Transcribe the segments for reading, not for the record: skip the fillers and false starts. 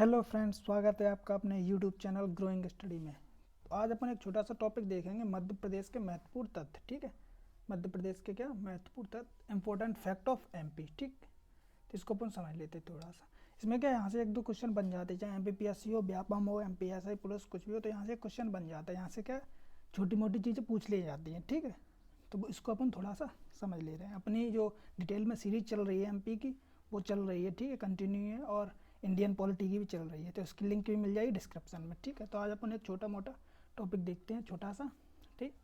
Hello friends, स्वागत है आपका अपने यूट्यूब चैनल ग्रोइंग स्टडी में। तो आज अपन एक छोटा सा टॉपिक देखेंगे, मध्य प्रदेश के महत्वपूर्ण तथ्य। ठीक है, मध्य प्रदेश के क्या महत्वपूर्ण तथ्य, इंपॉर्टेंट फैक्ट ऑफ एमपी। ठीक, तो इसको अपन समझ लेते हैं थोड़ा सा। इसमें क्या यहाँ से एक दो क्वेश्चन बन जाते हैं, चाहे एमपीपीएससी हो, व्यापम हो, एमपीएसआई पुलिस कुछ भी हो, तो यहाँ से क्वेश्चन बन जाता है। यहाँ से क्या छोटी मोटी चीज़ें पूछ ली जाती हैं। ठीक है, तो इसको अपन थोड़ा सा समझ ले रहे हैं। अपनी जो डिटेल में सीरीज चल रही है एमपी की, वो चल रही है। ठीक है, कंटिन्यू है, और इंडियन पॉलिटी की भी चल रही है, तो उसकी लिंक भी मिल जाएगी डिस्क्रिप्शन में। ठीक है, तो आज अपन एक छोटा मोटा टॉपिक देखते हैं, छोटा सा। ठीक,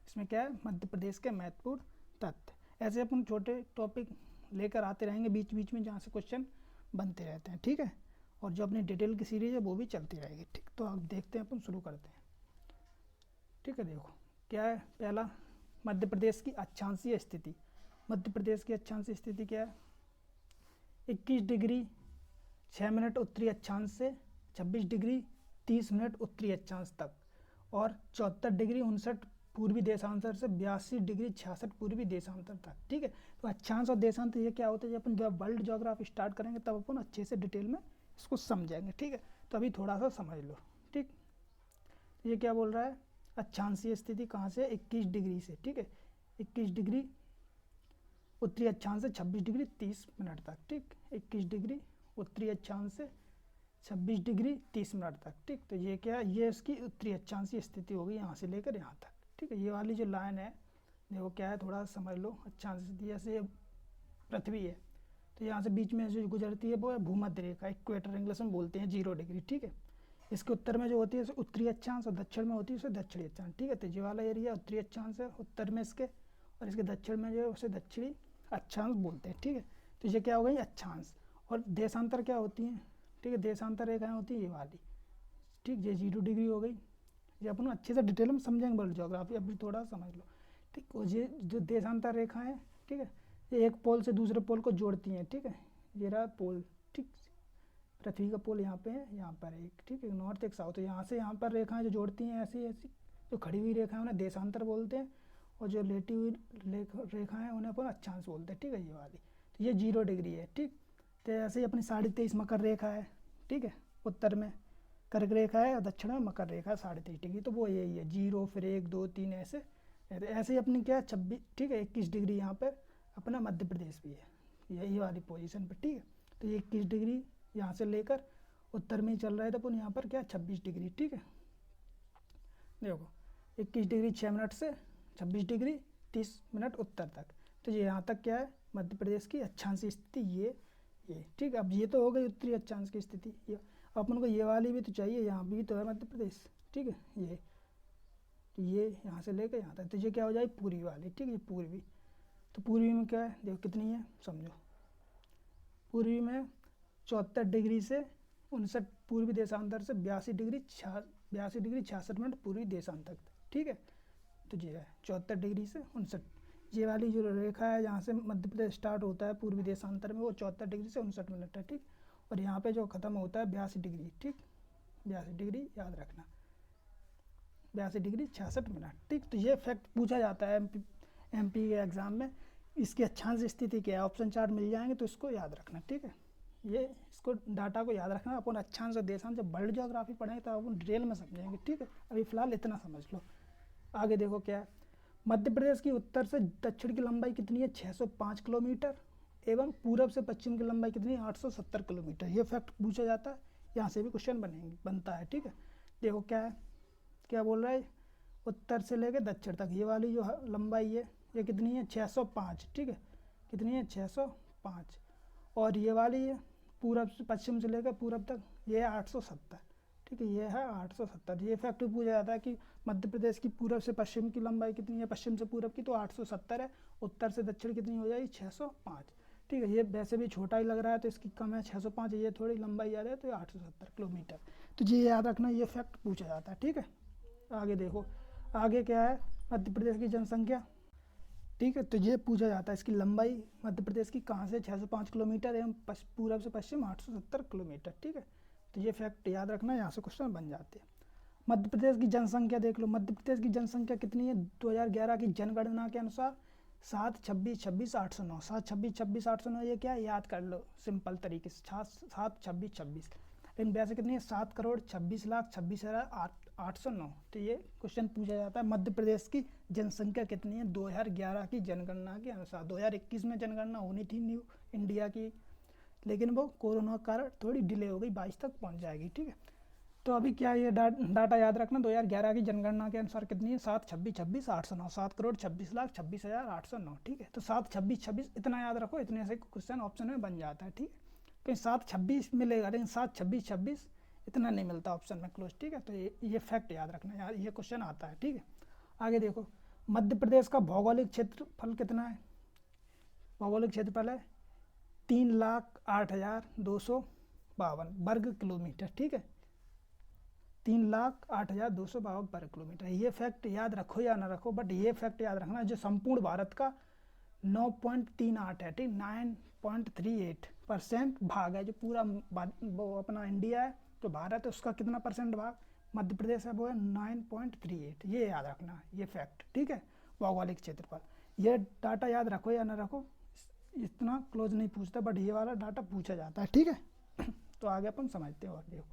इसमें क्या है, मध्य प्रदेश के महत्वपूर्ण तथ्य। ऐसे अपन छोटे टॉपिक लेकर आते रहेंगे बीच बीच में, जहाँ से क्वेश्चन बनते रहते हैं। ठीक है, और जो अपनी डिटेल की सीरीज है वो भी चलती रहेगी। ठीक, तो अब देखते हैं, अपन शुरू करते हैं। ठीक है, देखो क्या है। पहला, मध्य प्रदेश की अक्षांशीय स्थिति। मध्य प्रदेश की अक्षांशीय स्थिति क्या है? 21 डिग्री 6 मिनट उत्तरी अक्षांश से 26 डिग्री 30 मिनट उत्तरी अक्षांश तक, और 74 डिग्री 59 पूर्वी देशांतर से 82 डिग्री 66 पूर्वी देशांतर तक। ठीक है, तो अक्षांश और देशांतर ये क्या होता है, जब अपन जब वर्ल्ड ज्योग्राफी स्टार्ट करेंगे तब अपन अच्छे से डिटेल में इसको समझेंगे। ठीक है, तो अभी थोड़ा सा समझ लो। ठीक, ये क्या बोल रहा है, अक्षांशीय स्थिति कहाँ से? 21 डिग्री से। ठीक है, 21 डिग्री उत्तरी अक्षांश से 26 डिग्री 30 मिनट तक। ठीक, 21 डिग्री उत्तरी अक्षांश से 26 डिग्री 30 मिनट तक। ठीक, तो ये क्या है, ये इसकी उत्तरी अक्षांशीय स्थिति होगी, यहाँ से लेकर यहाँ तक। ठीक है, ये वाली जो लाइन है, देखो क्या है, थोड़ा समझ लो। अक्षांशीय स्थिति जैसे पृथ्वी है, तो यहाँ से बीच में जो गुजरती है वो है भूमध्य रेखा, इक्वेटर इंग्लिश में बोलते हैं, 0 डिग्री। ठीक है, इसके उत्तर में जो होती है उत्तरी अक्षांश, और दक्षिण में होती है उसे दक्षिणी अक्षांश। ठीक है, तो ये वाला एरिया उत्तरी अक्षांश है उत्तर में इसके, और इसके दक्षिण में जो है उसे दक्षिणी अक्षांश बोलते हैं। ठीक है, तो ये क्या हो गई, अक्षांश। और देशांतर क्या होती हैं? ठीक है, देशांतर रेखाएं होती है ये वाली। ठीक, ये 0 डिग्री हो गई। ये अपन अच्छे से डिटेल में समझेंगे वर्ल्ड ज्योग्राफी, अभी थोड़ा समझ लो। ठीक, और ये जो देशांतर रेखाएं, ठीक है, ये एक पोल से दूसरे पोल को जोड़ती हैं। ठीक है, ये रहा पोल। ठीक, पृथ्वी का पोल यहाँ पे है, यहाँ पर एक। ठीक है, नॉर्थ एक साउथ, यहाँ से यहाँ पर रेखाएं जो जोड़ती हैं ऐसी ऐसी, जो खड़ी हुई रेखाएं उन्हें देशांतर बोलते हैं, और जो लेटी हुई रेखाएं उन्हें अपन अक्षांश बोलते हैं। ठीक है, ये वाली, तो ये 0 डिग्री है। ठीक, तो ऐसे ही अपनी 23.5 मकर रेखा है। ठीक है, उत्तर में कर्क रेखा है और दक्षिण में मकर रेखा है 23.5 डिग्री, तो वो यही है 0, फिर 1 2 3 ऐसे ऐसे ही अपनी क्या 26। ठीक है, 21 डिग्री यहाँ पर अपना मध्य प्रदेश भी है, यही वाली पोजीशन पर। ठीक है, तो ये 21 डिग्री यहाँ से लेकर उत्तर में ही चल रहा है, तो अपन यहाँ पर क्या 26 डिग्री। ठीक है, देखो 21 डिग्री 6 मिनट से 26 डिग्री 30 मिनट उत्तर तक, तो ये यहाँ तक क्या है, मध्य प्रदेश की अक्षांशीय स्थिति ये। ठीक, अब ये तो हो गई उत्तरी अक्षांश की स्थिति। ये अपन को ये वाली भी तो चाहिए, यहाँ भी तो है मध्य प्रदेश। ठीक है, ये तो ये यहाँ से लेकर यहाँ तक, तो ये क्या हो जाएगी, पूर्वी वाली। ठीक है, ये पूर्वी। तो पूर्वी में क्या है, देखो कितनी है, समझो। पूर्वी में 74 डिग्री से 59 पूर्वी देशांतर से 82 डिग्री 66 मिनट पूर्वी देशांतर तक। ठीक है, तो ये है 74 डिग्री से 59। ये वाली जो रेखा है जहाँ से मध्य प्रदेश स्टार्ट होता है पूर्वी देशांतर में, वो 74 डिग्री से 59 मिनट है। ठीक, और यहाँ पे जो ख़त्म होता है 82 डिग्री। ठीक, 82 डिग्री याद रखना, 82 डिग्री 66 मिनट। ठीक, तो ये फैक्ट पूछा जाता है एमपी के एग्ज़ाम में। इसकी अक्षांश स्थिति क्या है, ऑप्शन 4 मिल जाएंगे, तो इसको याद रखना। ठीक है, ये इसको डाटा को याद रखना। अपन अक्षांश और देशांश जब वर्ल्ड ज्योग्राफी पढ़ेंगे तब अपन डिटेल में समझेंगे। ठीक है, अभी फ़िलहाल इतना समझ लो। आगे देखो क्या है, मध्य प्रदेश की उत्तर से दक्षिण की लंबाई कितनी है, 605 किलोमीटर, एवं पूरब से पश्चिम की लंबाई कितनी है, 870 किलोमीटर। ये फैक्ट पूछा जाता है, यहाँ से भी क्वेश्चन बनता है। ठीक है, देखो क्या है, क्या बोल रहा है, उत्तर से लेकर दक्षिण तक ये वाली जो लंबाई है ये कितनी है, 605। ठीक है, कितनी है, 605। और ये वाली है पूरब से पश्चिम से लेकर पूरब तक, ये है 870। ठीक है, ये है 870। ये फैक्ट पूछा जाता है कि मध्य प्रदेश की पूरब से पश्चिम की लंबाई कितनी है, पश्चिम से पूरब की, तो 870 है। उत्तर से दक्षिण कितनी हो जाएगी, 605। ठीक है, ये वैसे भी छोटा ही लग रहा है तो इसकी कम है 605, ये थोड़ी लंबाई ज़्यादा है, तो ये 870 किलोमीटर। तो ये याद रखना, ये फैक्ट पूछा जाता है। ठीक है, आगे देखो, आगे क्या है, मध्य प्रदेश की जनसंख्या। ठीक है, तो ये पूछा जाता है इसकी लंबाई मध्य प्रदेश की कहाँ से, 605 किलोमीटर, एवं पूरब से पश्चिम 870 किलोमीटर। ठीक है, तो ये फैक्ट याद रखना, यहाँ से क्वेश्चन बन जाते हैं। मध्य प्रदेश की जनसंख्या देख लो, मध्य प्रदेश की जनसंख्या कितनी है, 2011 की जनगणना के अनुसार 726,26,809। 726,26,809 ये क्या है, याद कर लो सिंपल तरीके से, 726,26,809। लेकिन वैसे कितनी है 7,26,26,26,809। तो ये क्वेश्चन पूछा जाता है मध्य प्रदेश की जनसंख्या कितनी है 2011 की जनगणना के अनुसार। 2021 में जनगणना होनी थी न्यू इंडिया की, लेकिन वो कोरोना के कारण थोड़ी डिले हो गई, 22 तक पहुंच जाएगी। ठीक है, तो अभी क्या ये डाटा याद रखना, 2011 की जनगणना के अनुसार कितनी है 7,26,26,809, 7,26,26,809। ठीक है, तो 7,26,26 इतना याद रखो, इतने से क्वेश्चन ऑप्शन में बन जाता है। ठीक है, कहीं 7,26 मिलेगा, लेकिन 7,26,26 इतना नहीं मिलता ऑप्शन में क्लोज। ठीक है, तो ये फैक्ट याद रखना यार, ये क्वेश्चन आता है। ठीक है, आगे देखो, मध्य प्रदेश का भौगोलिक क्षेत्रफल कितना है। भौगोलिक क्षेत्रफल है 3,08,252 वर्ग किलोमीटर। ठीक है, 3,08,252 वर्ग किलोमीटर। ये फैक्ट याद रखो या ना रखो, बट ये फैक्ट याद रखना जो संपूर्ण भारत का 9.38 है। ठीक, 9.38% भाग है, जो पूरा वो अपना इंडिया है, जो भारत है उसका कितना परसेंट भाग मध्य प्रदेश है, वो है 9.38। ये याद रखना, ये फैक्ट। ठीक है, भौगोलिक क्षेत्रफल। ये डाटा याद रखो या ना रखो, इतना क्लोज नहीं पूछता, बट ये वाला डाटा पूछा जाता है। ठीक है, तो आगे अपन समझते हैं। और देखो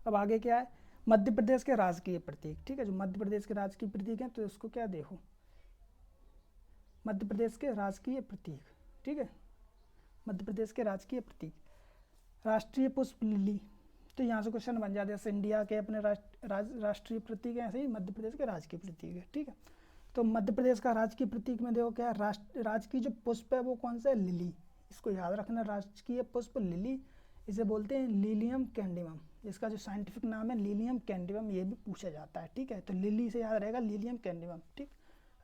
अब आगे क्या है, मध्य प्रदेश के राजकीय प्रतीक। ठीक है, जो मध्य प्रदेश के राजकीय प्रतीक हैं, तो इसको क्या देखो, मध्य प्रदेश के राजकीय प्रतीक। ठीक है, मध्य प्रदेश के राजकीय प्रतीक, राष्ट्रीय पुष्प लिली। तो यहाँ से क्वेश्चन बन जाते हैं, जैसे इंडिया के अपने राष्ट्रीय प्रतीक है, ऐसे ही मध्य प्रदेश के राजकीय प्रतीक है। ठीक है, तो मध्य प्रदेश का राजकीय प्रतीक में देखो क्या, राजकीय जो पुष्प है वो कौन सा है, लिली। इसको याद रखना, राजकीय पुष्प लिली, इसे बोलते हैं लीलियम कैंडिमम। इसका जो साइंटिफिक नाम है लीलियम कैंडिमम, ये भी पूछा जाता है। ठीक है, तो लिली से याद रहेगा लीलियम कैंडिमम। ठीक,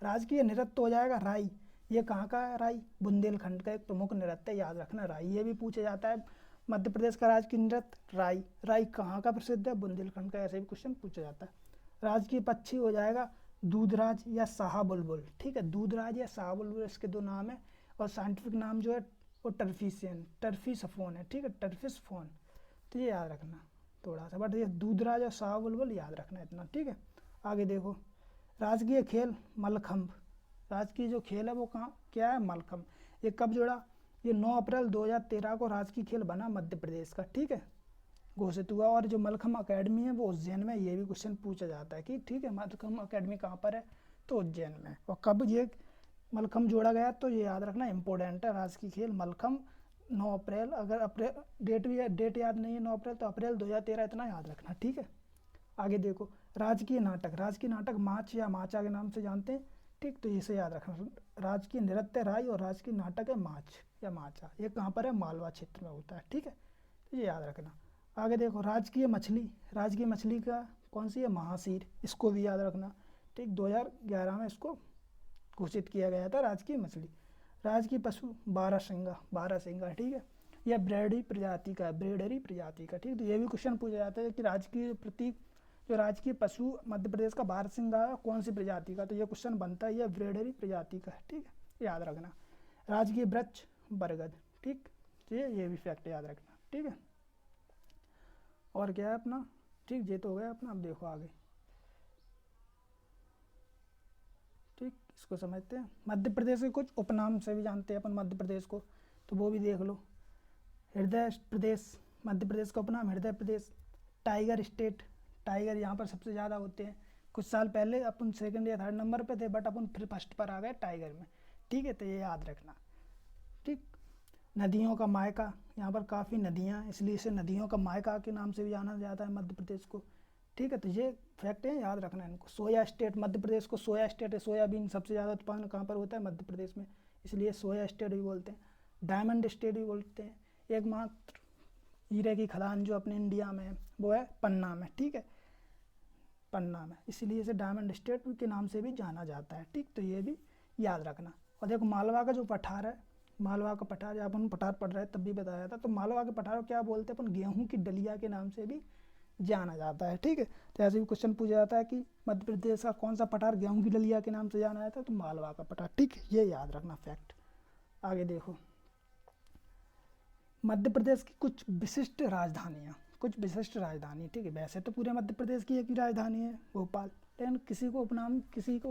राजकीय नृत्य हो जाएगा राई। ये कहाँ का है राई, बुंदेलखंड का एक प्रमुख नृत्य है, याद रखना राई। ये भी पूछा जाता है मध्य प्रदेश का राजकीय नृत्य राई। राई कहाँ का प्रसिद्ध है, बुंदेलखंड का। ऐसे भी क्वेश्चन पूछा जाता है। राजकीय पक्षी हो जाएगा दूधराज या शाहबुलबुल। ठीक है, दूधराज या शाहबुलबुल इसके दो नाम है, और साइंटिफिक नाम जो है वो टर्फिसफोन है। ठीक है, टर्फिसफोन। तो ये याद रखना थोड़ा सा, बट ये दूधराज और शाहबुलबुल याद रखना इतना। ठीक है, आगे देखो, राजकीय खेल मलखंभ। राजकीय जो खेल है वो कहाँ क्या है, मलखंभ। ये कब जुड़ा, ये 9 अप्रैल 2013 को राजकीय खेल बना मध्य प्रदेश का। ठीक है, घोषित हुआ। और जो मलखंभ अकेडमी है वो उज्जैन में। ये भी क्वेश्चन पूछा जाता है कि ठीक है मलखंभ अकेडमी कहाँ पर है, तो उज्जैन में। और कब ये मलखंभ जोड़ा गया, तो ये याद रखना इंपॉर्टेंट है। राजकीय खेल मलखंभ 9 अप्रैल, अगर अप्रैल डेट याद नहीं है 9 अप्रैल, तो अप्रैल 2013 इतना याद रखना। ठीक है, आगे देखो, राजकीय नाटक। राजकीय नाटक माच या माचा के नाम से जानते हैं। ठीक, तो इसे याद रखना। राजकीय नृत्य राई और राजकीय नाटक है माच या माचा। ये कहाँ पर है, मालवा क्षेत्र में होता है। ठीक है, तो ये याद रखना। आगे देखो, राजकीय मछली। राजकीय मछली का कौन सी है, महासीर। इसको भी याद रखना। ठीक, 2011 में इसको घोषित किया गया था राजकीय मछली। राजकीय पशु बारहसिंगा। बारहसिंगा, ठीक है, यह ब्रेडरी प्रजाति का है, ब्रेडरी प्रजाति का। ठीक, तो ये भी क्वेश्चन पूछा जाता है कि राजकीय प्रतीक जो राजकीय पशु मध्य प्रदेश का बारहसिंगा है कौन सी प्रजाति का, तो ये क्वेश्चन बनता है, यह ब्रेडरी प्रजाति का है। ठीक है, याद रखना। राजकीय वृक्ष बरगद। ठीक, तो ये भी फैक्ट याद रखना। ठीक है, और क्या है अपना, ठीक, ये तो हो गया अपना। अब देखो आगे, ठीक, इसको समझते हैं। मध्य प्रदेश के कुछ उपनाम से भी जानते हैं अपन मध्य प्रदेश को, तो वो भी देख लो। हृदय प्रदेश, मध्य प्रदेश का उपनाम हृदय प्रदेश। टाइगर स्टेट, टाइगर यहाँ पर सबसे ज़्यादा होते हैं। कुछ साल पहले अपन सेकंड या थर्ड नंबर पे थे, बट अपन फिर फर्स्ट पर आ गए टाइगर में। ठीक है, तो ये याद रखना। ठीक, नदियों का मायका, यहाँ पर काफ़ी नदियाँ हैं, इसलिए इसे नदियों का मायका के नाम से भी जाना जाता है मध्य प्रदेश को। ठीक है, तो ये फैक्ट है, याद रखना इनको। सोया स्टेट, मध्य प्रदेश को सोया स्टेट है। सोयाबीन सबसे ज़्यादा उत्पादन कहाँ पर होता है, मध्य प्रदेश में, इसलिए सोया स्टेट भी बोलते हैं। डायमंड स्टेट भी बोलते हैं। एकमात्र हीरे की खदान जो अपने इंडिया में है वो है पन्ना में। ठीक है, पन्ना में, इसलिए इसे डायमंड स्टेट के नाम से भी जाना जाता है। ठीक, तो ये भी याद रखना। और देखो, मालवा का जो पठार है, मालवा का पठार, जब अपन पठार पढ़ रहे तब भी बताया था, तो मालवा के पठार को क्या बोलते हैं अपन, गेहूं की डलिया के नाम से भी जाना जाता है। ठीक है, तो ऐसे भी क्वेश्चन पूछा जाता है कि मध्य प्रदेश का कौन सा पठार गेहूं की डलिया के नाम से जाना जाता है, तो मालवा का पठार। ठीक, ये याद रखना फैक्ट। आगे देखो, मध्य प्रदेश की कुछ विशिष्ट राजधानियाँ, कुछ विशिष्ट राजधानी। ठीक है, वैसे तो पूरे मध्य प्रदेश की एक ही राजधानी है भोपाल, लेकिन किसी को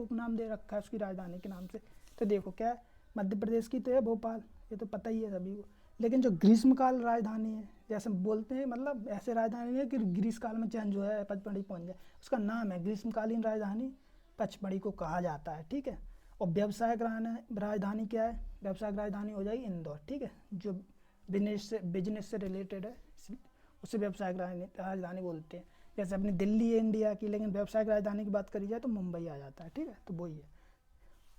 उपनाम दे रखा है उसकी राजधानी के नाम से। तो देखो क्या है, मध्य प्रदेश की तो है भोपाल, ये तो पता ही है सभी को, लेकिन जो ग्रीष्मकाल राजधानी है, जैसे बोलते हैं मतलब ऐसे राजधानी नहीं है कि ग्रीष्मकाल में चेंज हो जाए पचमढ़ी पहुंच जाए, उसका नाम है ग्रीष्मकालीन राजधानी पचमढ़ी को कहा जाता है, ठीक है। और व्यावसायिक राजधानी क्या है, व्यावसायिक राजधानी हो जाएगी इंदौर, ठीक है, जो बिजनेस से रिलेटेड है उसे व्यावसायिक राजधानी बोलते हैं। जैसे अपनी दिल्ली है इंडिया की, लेकिन व्यावसायिक राजधानी की बात करी जाए तो मुंबई आ जाता है, ठीक है, तो वही है।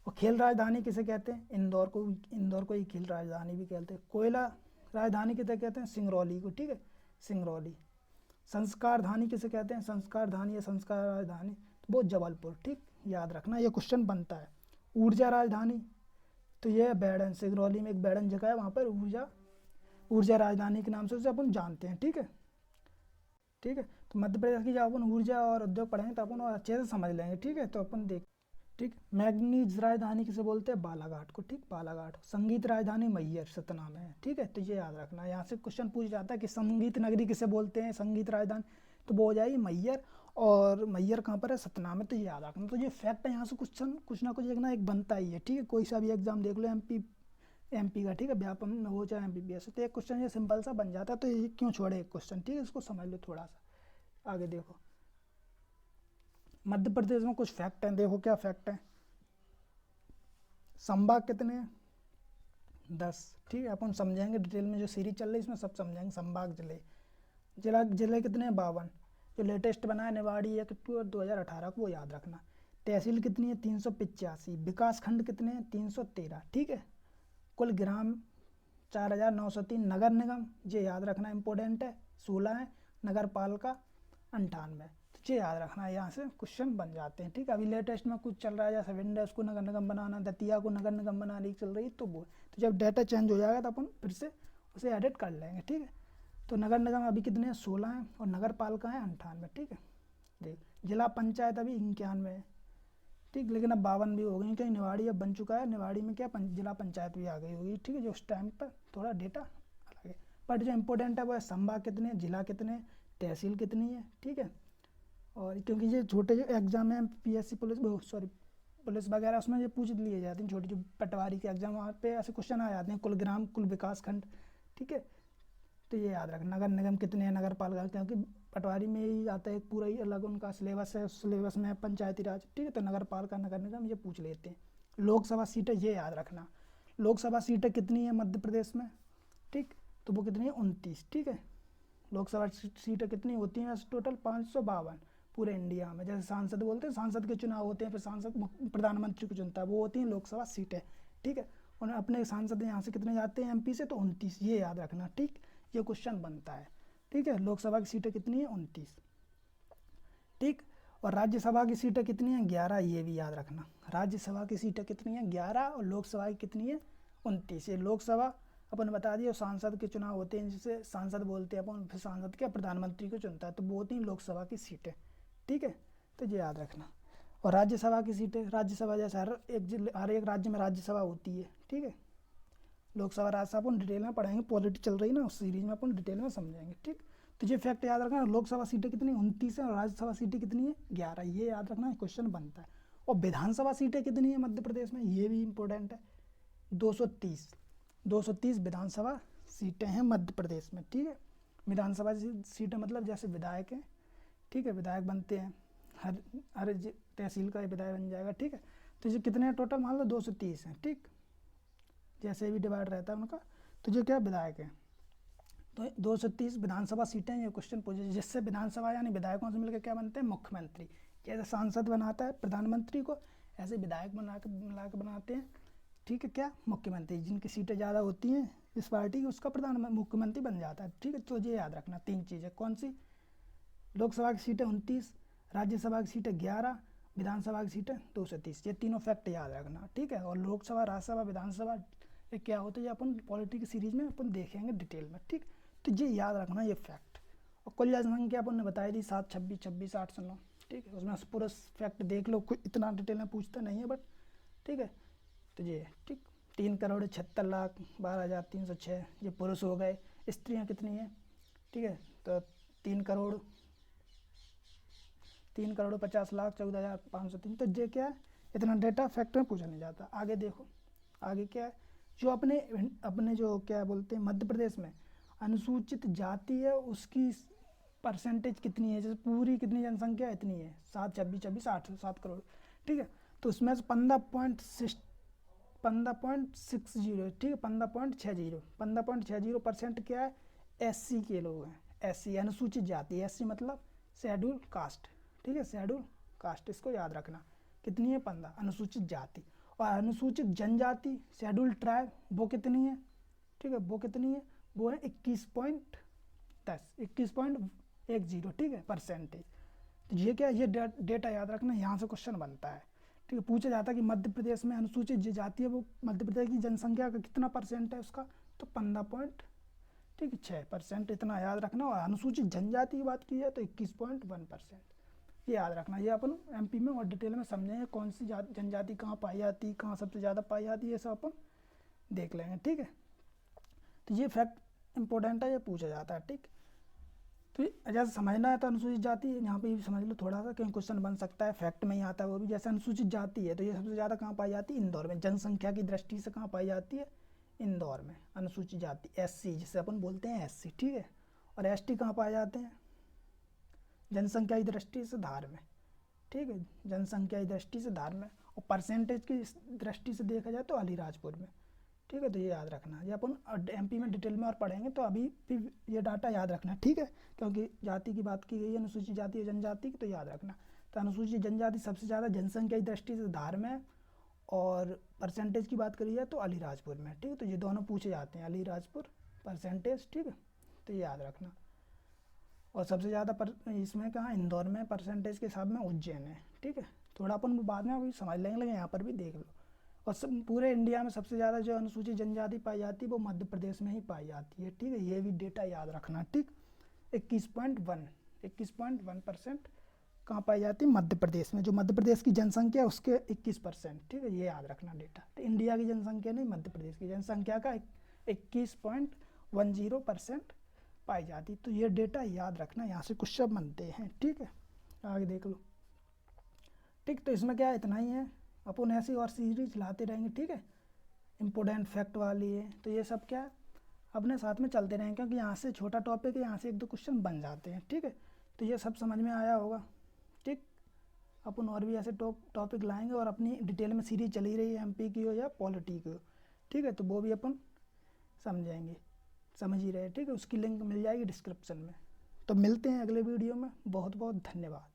और खेल राजधानी किसे कहते हैं, इंदौर को ही खेल राजधानी भी कहते हैं। कोयला राजधानी किसे कहते हैं, सिंगरौली को, ठीक है, सिंगरौली। संस्कार धानी किसे कहते हैं, संस्कार धानी या संस्कार राजधानी, तो वो जबलपुर, ठीक, याद रखना, ये क्वेश्चन बनता है। ऊर्जा राजधानी, तो ये है बैडन, सिंगरौली में एक बैडन जगह है, वहाँ पर ऊर्जा राजधानी के नाम से उसे अपन जानते हैं, ठीक है, ठीक है। तो मध्य प्रदेश की जब अपन ऊर्जा और उद्योग पढ़ेंगे तो अपन और अच्छे से समझ लेंगे, ठीक है। तो अपन देख, ठीक, मैग्नीज राजधानी किसे बोलते हैं, बालाघाट को, ठीक, बालाघाट। संगीत राजधानी मैहर सतना में है, ठीक है, तो ये याद रखना। यहाँ से क्वेश्चन पूछ जाता है कि संगीत नगरी किसे बोलते हैं, संगीत राजधानी, तो वो हो जाएगी मैहर, और मैहर कहाँ पर है, सतना में, तो ये याद रखना। तो ये फैक्ट है, यहाँ से क्वेश्चन कुछ ना कुछ एक ना एक बनता ही है, ठीक है। कोई सा भी एग्जाम देख लो एमपी का, ठीक है, व्यापम में हो चाहे MBBS, तो एक क्वेश्चन ये सिंपल सा बन जाता है, तो ये क्यों छोड़े एक क्वेश्चन, ठीक है, इसको समझ लो थोड़ा सा। आगे देखो, मध्य प्रदेश में कुछ फैक्ट हैं, देखो क्या फैक्ट है। संभाग कितने हैं, 10, ठीक है, अपन समझेंगे डिटेल में, जो सीरीज चल रही है इसमें सब समझेंगे। संभाग जिले कितने हैं, 52। जो लेटेस्ट बना है निवाड़ी 1/2018 को, वो याद रखना। तहसील कितनी है, 385। विकास खंड कितने हैं, 313, ठीक है। कुल ग्राम 4903। नगर निगम, ये याद रखना इंपॉर्टेंट है, 16 है। नगर पालिका 98, तो ये याद रखना है, यहाँ से क्वेश्चन बन जाते हैं, ठीक है। अभी लेटेस्ट में कुछ चल रहा है, जैसे विंडोज को नगर निगम बनाना, दतिया को नगर निगम बनाने की चल रही है, तो जब डाटा चेंज हो जाएगा तो अपन फिर से उसे एडिट कर लेंगे, ठीक है। तो नगर निगम अभी कितने हैं, 16 हैं, और नगर पालिका है 98, ठीक है। देख, जिला पंचायत अभी 91 है, ठीक, लेकिन अब 52 भी हो गई, क्योंकि निवाड़ी अब बन चुका है, निवाड़ी में क्या जिला पंचायत भी आ गई होगी, ठीक है, जो उस टाइम पर थोड़ा डेटा अलग है। बट जो इंपॉर्टेंट है वो है संभाग कितने हैं, जिला कितने हैं, तहसील कितनी है, ठीक है। और क्योंकि ये छोटे जो एग्जाम है PSC पुलिस वगैरह, उसमें ये पूछ लिए जाते हैं, छोटी जो पटवारी के एग्जाम, वहाँ पे ऐसे क्वेश्चन आ जाते हैं, कुल ग्राम, कुल विकास खंड, ठीक है। तो ये याद रखना। नगर निगम कितने हैं, नगर पालिका, क्योंकि पटवारी में ही आता है, पूरा ही अलग उनका सिलेबस है, उस सिलेबस में पंचायती राज, ठीक है, तो नगर पालिका, नगर निगम ये पूछ लेते हैं। लोकसभा सीटें, ये याद रखना, लोकसभा सीटें कितनी है मध्य प्रदेश में, ठीक, तो वो कितनी है, 29, ठीक है। लोकसभा सीटें कितनी होती हैं वैसे टोटल, 552 पूरे इंडिया में। जैसे सांसद बोलते हैं, सांसद के चुनाव होते हैं, फिर सांसद प्रधानमंत्री को चुनता है, वो होती हैं लोकसभा सीटें, ठीक है। और अपने सांसद यहाँ से कितने जाते हैं MP से, तो 29, ये याद रखना, ठीक, ये क्वेश्चन बनता है, ठीक है। लोकसभा की सीटें कितनी है, 29, ठीक। और राज्यसभा की सीटें कितनी हैं, 11, ये भी याद रखना। राज्यसभा की सीटें कितनी हैं, 11, और लोकसभा की कितनी है, 29। ये लोकसभा अपन बता दिए, सांसद के चुनाव होते हैं जिसे सांसद बोलते हैं अपन, फिर सांसद क्या प्रधानमंत्री को चुनता है, तो वो होती हैं लोकसभा की सीटें, ठीक है, तो ये याद रखना। और राज्यसभा की सीटें, राज्यसभा जैसे हर एक राज्य में राज्यसभा होती है, ठीक है। लोकसभा राज्यसभा अपन डिटेल में पढ़ेंगे, पॉलिटी चल रही है ना, उस सीरीज में अपन डिटेल में समझेंगे, ठीक। तो ये फैक्ट याद रखना, लोकसभा सीटें कितनी, 29 है, और राज्यसभा सीटें कितनी है, 11, ये याद रखना, क्वेश्चन बनता है। और विधानसभा सीटें कितनी है मध्य प्रदेश में, ये भी इंपॉर्टेंट है, 230 विधानसभा सीटें हैं मध्य प्रदेश में, ठीक है। विधानसभा सीटें मतलब जैसे विधायक हैं, ठीक है, विधायक बनते हैं, हर तहसील का विधायक बन जाएगा, ठीक है। तो ये कितने हैं टोटल, मान लो 230 हैं, ठीक, जैसे भी डिवाइड रहता है उनका, तो ये क्या विधायक हैं। तो 230 विधानसभा सीटें, ये क्वेश्चन पूछे, जिससे विधानसभा यानी विधायकों से मिलकर क्या बनते हैं, मुख्यमंत्री। जैसे सांसद बनाता है प्रधानमंत्री को, ऐसे विधायक मिला के बनाते हैं, ठीक है, क्या, मुख्यमंत्री। जिनकी सीटें ज़्यादा होती हैं इस पार्टी की, उसका मुख्यमंत्री बन जाता है, ठीक है। तो ये याद रखना 3 चीज़ें, कौन सी, लोकसभा की सीटें 29, राज्यसभा की सीटें 11, विधानसभा की सीटें 230, ये तीनों फैक्ट याद रखना, ठीक है। और लोकसभा, राज्यसभा, विधानसभा ये क्या होता है, ये अपन पॉलिटी की सीरीज में अपन देखेंगे डिटेल में, ठीक। तो ये याद रखना ये फैक्ट। और कुल जनसंख्या अपन ने बताई थी 7, 26, 26, 809, ठीक है। उसमें पूरा फैक्ट देख लो, कोई इतना डिटेल में पूछता नहीं है, बट ठीक है। तो ये ठीक, 3,76,12,306 ये पुरुष हो गए। स्त्रियां कितनी हैं, ठीक है, तो 3,50,14,503, तो ये क्या है, इतना डेटा फैक्ट में पूछा नहीं जाता। आगे देखो, आगे क्या है, जो अपने अपने जो क्या बोलते हैं मध्य प्रदेश में अनुसूचित जाति है उसकी परसेंटेज कितनी है, जैसे पूरी कितनी जनसंख्या है इतनी है 7 ठीक है। तो उसमें से 15.60, ठीक है, 15.60% क्या है, SC के लोग हैं। SC अनुसूचित जाति, SC मतलब शेड्यूल कास्ट, ठीक है, शेड्यूल कास्ट, इसको याद रखना। कितनी है 15 अनुसूचित जाति। और अनुसूचित जनजाति शेड्यूल ट्राइब वो कितनी है, ठीक है, वो कितनी है, वो है 21.10 ठीक है परसेंटेज। तो ये क्या है, ये डेटा याद रखना, यहाँ से क्वेश्चन बनता है, ठीक है। पूछा जाता है कि मध्य प्रदेश में अनुसूचित जो जाति है वो मध्य प्रदेश की जनसंख्या का कितना परसेंट है उसका, तो 15.6%, इतना याद रखना। और अनुसूचित जनजाति की बात की है तो 21.1%, ये याद रखना। ये अपन MP में और डिटेल में समझेंगे कौन सी जनजाति कहाँ पाई जाती है, कहाँ सबसे ज़्यादा पाई जाती है, ये सब अपन देख लेंगे, ठीक है। तो ये फैक्ट इंपॉर्टेंट है, ये पूछा जाता है, ठीक। तो जैसे समझना है तो अनुसूचित जाति यहाँ पे भी समझ लो थोड़ा सा, क्योंकि क्वेश्चन बन सकता है, फैक्ट में ही आता है वो भी। जैसे अनुसूचित जाति है तो ये सबसे ज़्यादा कहाँ पाई जाती है, इंदौर में। जनसंख्या की दृष्टि से कहाँ पाई जाती है, इंदौर में अनुसूचित जाति। SC जिसे अपन बोलते हैं SC, ठीक है। और ST कहाँ पाए जाते हैं, जनसंख्या की दृष्टि से धार में, ठीक है, जनसंख्या की दृष्टि से धार में। और परसेंटेज की दृष्टि से देखा जाए तो अलीराजपुर में, ठीक है। तो ये याद रखना, ये अपन MP में डिटेल में और पढ़ेंगे, तो अभी भी ये डाटा याद रखना, ठीक है, क्योंकि जाति की बात की गई है, अनुसूचित जाति और जनजाति की, तो याद रखना। तो अनुसूचित जनजाति सबसे ज़्यादा जनसंख्या की दृष्टि से धार में, और परसेंटेज की बात करी है तो अलीराजपुर में, ठीक है। तो ये दोनों पूछे जाते हैं, अलीराजपुर परसेंटेज, ठीक है, तो ये याद रखना। और सबसे ज़्यादा इसमें कहाँ, इंदौर में परसेंटेज के हिसाब में उज्जैन है, ठीक है। थोड़ा अपन बाद में अभी समझ लेंगे, लेकिन यहाँ पर भी देख लो। और पूरे इंडिया में सबसे ज़्यादा जो अनुसूचित जनजाति पाई जाती है वो मध्य प्रदेश में ही पाई जाती है, ठीक है। ये भी डेटा याद रखना, ठीक। 21.1% कहाँ पाई जाती है, मध्य प्रदेश में। जो मध्य प्रदेश की जनसंख्या है उसके 21%, ठीक है, ये याद रखना डेटा। तो इंडिया की जनसंख्या नहीं, मध्य प्रदेश की जनसंख्या का 21.10% पाई जाती। तो ये डेटा याद रखना, यहाँ से क्वेश्चन बनते हैं, ठीक है। आगे देख लो, ठीक। तो इसमें क्या है, इतना ही है, अपन ऐसी और सीरीज लाते रहेंगे, ठीक है। इम्पोर्टेंट फैक्ट वाली है, तो ये सब क्या है अपने साथ में चलते रहेंगे, क्योंकि यहाँ से छोटा टॉपिक है, यहाँ से 1-2 क्वेश्चन बन जाते हैं, ठीक है। तो ये सब समझ में आया होगा, ठीक। अपन और भी ऐसे टॉपिक लाएंगे, और अपनी डिटेल में सीरीज चली रही है MP की हो या पॉलिटी की हो, ठीक है। तो वो भी अपन समझेंगे, समझ ही रहे, ठीक है। उसकी लिंक मिल जाएगी डिस्क्रिप्शन में। तो मिलते हैं अगले वीडियो में, बहुत बहुत धन्यवाद।